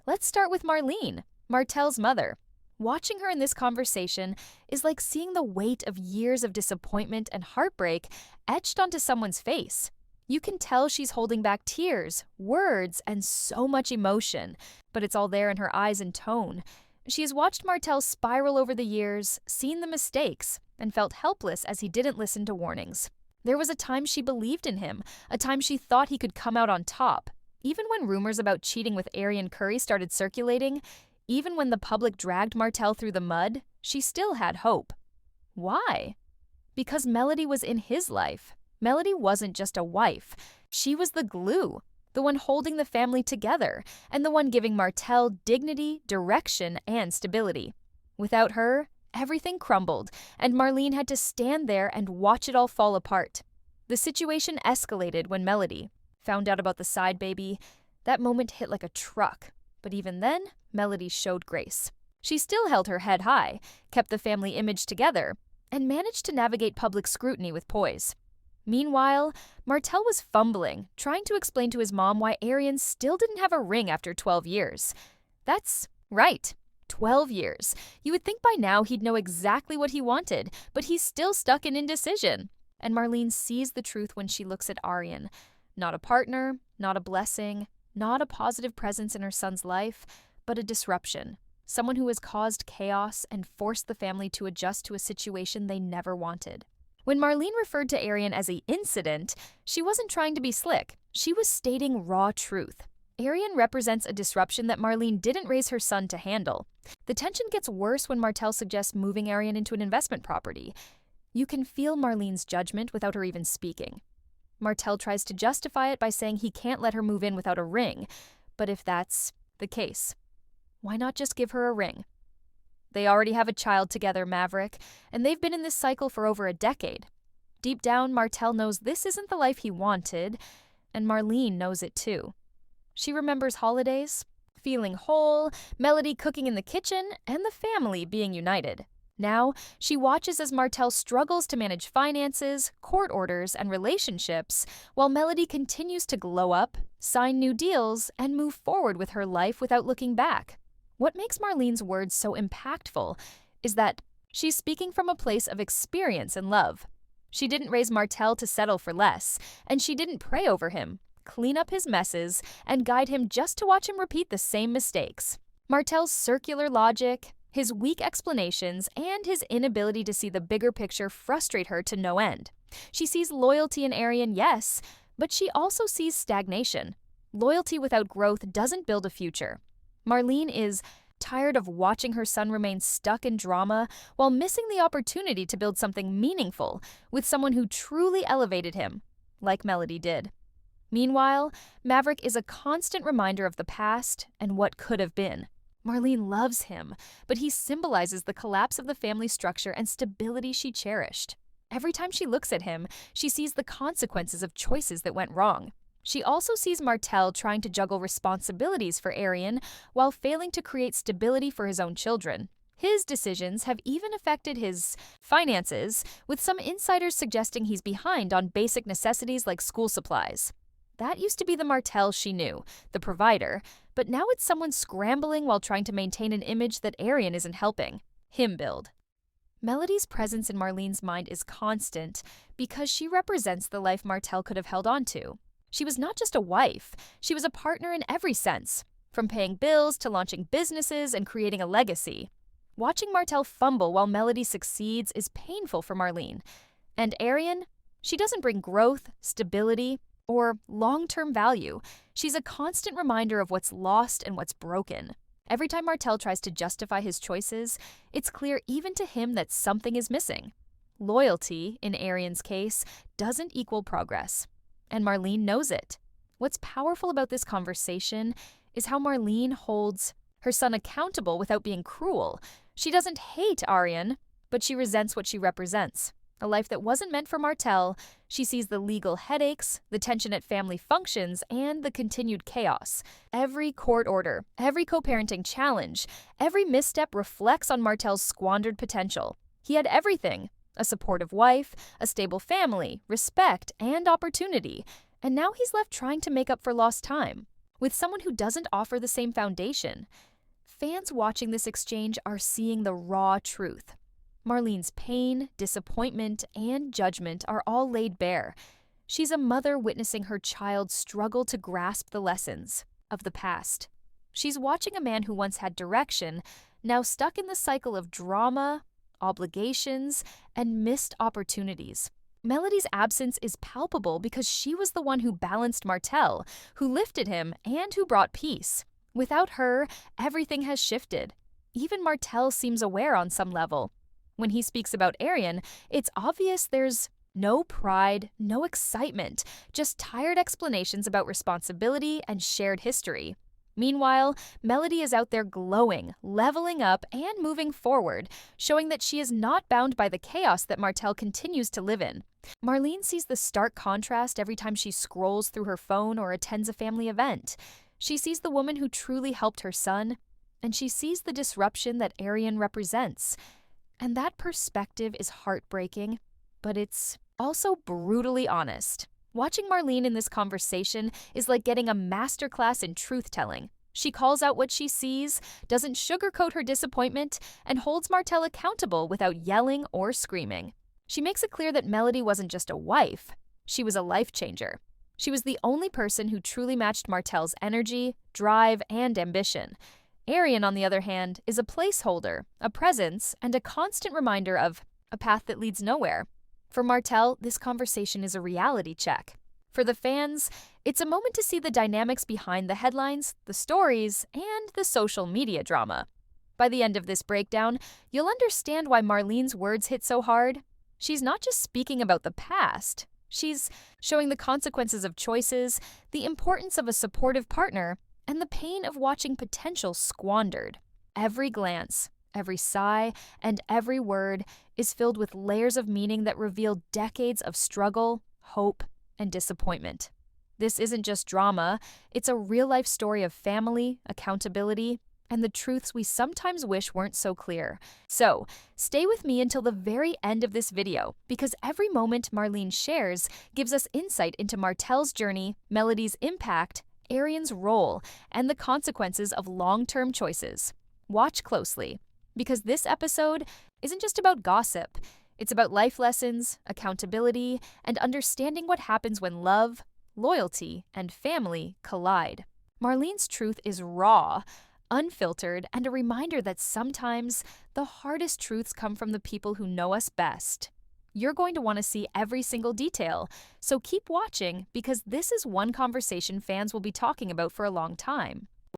Let's start with Marleene, Martell's mother. Watching her in this conversation is like seeing the weight of years of disappointment and heartbreak etched onto someone's face. You can tell she's holding back tears, words, and so much emotion, but it's all there in her eyes and tone. She has watched Martell spiral over the years, seen the mistakes, and felt helpless as he didn't listen to warnings. There was a time she believed in him, a time she thought he could come out on top. Even when rumors about cheating with Arian Curry started circulating, even when the public dragged Martell through the mud, she still had hope. Why? Because Melody was in his life. Melody wasn't just a wife. She was the glue, the one holding the family together, and the one giving Martell dignity, direction, and stability. Without her, everything crumbled, and Marleene had to stand there and watch it all fall apart. The situation escalated when Melody found out about the side baby. That moment hit like a truck. But even then, Melody showed grace. She still held her head high, kept the family image together, and managed to navigate public scrutiny with poise. Meanwhile, Martell was fumbling, trying to explain to his mom why Arian still didn't have a ring after 12 years. That's right, 12 years. You would think by now he'd know exactly what he wanted, but he's still stuck in indecision. And Marleene sees the truth when she looks at Arian. Not a partner, not a blessing, not a positive presence in her son's life, but a disruption. Someone who has caused chaos and forced the family to adjust to a situation they never wanted. When Marleene referred to Arian as an incident, she wasn't trying to be slick. She was stating raw truth. Arian represents a disruption that Marleene didn't raise her son to handle. The tension gets worse when Martell suggests moving Arian into an investment property. You can feel Marlene's judgment without her even speaking. Martell tries to justify it by saying he can't let her move in without a ring. But if that's the case, why not just give her a ring? They already have a child together, Maverick, and they've been in this cycle for over a decade. Deep down, Martell knows this isn't the life he wanted, and Marleene knows it too. She remembers holidays, feeling whole, Melody cooking in the kitchen, and the family being united. Now, she watches as Martell struggles to manage finances, court orders, and relationships, while Melody continues to glow up, sign new deals, and move forward with her life without looking back. What makes Marlene's words so impactful is that she's speaking from a place of experience and love. She didn't raise Martell to settle for less, and she didn't pray over him, clean up his messes, and guide him just to watch him repeat the same mistakes. Martell's circular logic, his weak explanations, and his inability to see the bigger picture frustrate her to no end. She sees loyalty in Arian, yes, but she also sees stagnation. Loyalty without growth doesn't build a future. Marleene is tired of watching her son remain stuck in drama while missing the opportunity to build something meaningful with someone who truly elevated him, like Melody did. Meanwhile, Maverick is a constant reminder of the past and what could have been. Marleene loves him, but he symbolizes the collapse of the family structure and stability she cherished. Every time she looks at him, she sees the consequences of choices that went wrong. She also sees Martell trying to juggle responsibilities for Arian while failing to create stability for his own children. His decisions have even affected his finances, with some insiders suggesting he's behind on basic necessities like school supplies. That used to be the Martell she knew, the provider, but now it's someone scrambling while trying to maintain an image that Arian isn't helping him build. Melody's presence in Marlene's mind is constant because she represents the life Martell could have held on to. She was not just a wife, she was a partner in every sense, from paying bills to launching businesses and creating a legacy. Watching Martell fumble while Melody succeeds is painful for Marleene. And Arian? She doesn't bring growth, stability, or long-term value. She's a constant reminder of what's lost and what's broken. Every time Martell tries to justify his choices, it's clear even to him that something is missing. Loyalty, in Arian's case, doesn't equal progress. And Marleene knows it. What's powerful about this conversation is how Marleene holds her son accountable without being cruel. She doesn't hate Arian, but she resents what she represents. A life that wasn't meant for Martell. She sees the legal headaches, the tension at family functions, and the continued chaos. Every court order, every co-parenting challenge, every misstep reflects on Martell's squandered potential. He had everything: a supportive wife, a stable family, respect, and opportunity. And now he's left trying to make up for lost time. with someone who doesn't offer the same foundation. Fans watching this exchange are seeing the raw truth. Marlene's pain, disappointment, and judgment are all laid bare. She's a mother witnessing her child struggle to grasp the lessons of the past. She's watching a man who once had direction, now stuck in the cycle of drama, obligations, and missed opportunities. Melody's absence is palpable because she was the one who balanced Martell, who lifted him, and who brought peace. Without her, everything has shifted. Even Martell seems aware on some level. When he speaks about Arian, it's obvious there's no pride, no excitement, just tired explanations about responsibility and shared history. Meanwhile, Melody is out there glowing, leveling up, and moving forward, showing that she is not bound by the chaos that Martell continues to live in. Marleene sees the stark contrast every time she scrolls through her phone or attends a family event. She sees the woman who truly helped her son, and she sees the disruption that Arian represents. And that perspective is heartbreaking, but it's also brutally honest. Watching Marleene in this conversation is like getting a masterclass in truth-telling. She calls out what she sees, doesn't sugarcoat her disappointment, and holds Martell accountable without yelling or screaming. She makes it clear that Melody wasn't just a wife, she was a life changer. She was the only person who truly matched Martell's energy, drive, and ambition. Arian, on the other hand, is a placeholder, a presence, and a constant reminder of a path that leads nowhere. For Martell, this conversation is a reality check. For the fans, it's a moment to see the dynamics behind the headlines, the stories, and the social media drama. By the end of this breakdown, you'll understand why Marlene's words hit so hard. She's not just speaking about the past. She's showing the consequences of choices, the importance of a supportive partner, and the pain of watching potential squandered. Every glance, every sigh, and every word is filled with layers of meaning that reveal decades of struggle, hope, and disappointment. This isn't just drama, it's a real-life story of family, accountability, and the truths we sometimes wish weren't so clear. So, stay with me until the very end of this video, because every moment Marleene shares gives us insight into Martell's journey, Melody's impact, Arian's role, and the consequences of long-term choices. Watch closely, because this episode isn't just about gossip. It's about life lessons, accountability, and understanding what happens when love, loyalty, and family collide. Marlene's truth is raw, unfiltered, and a reminder that sometimes the hardest truths come from the people who know us best. You're going to want to see every single detail, so keep watching because this is one conversation fans will be talking about for a long time.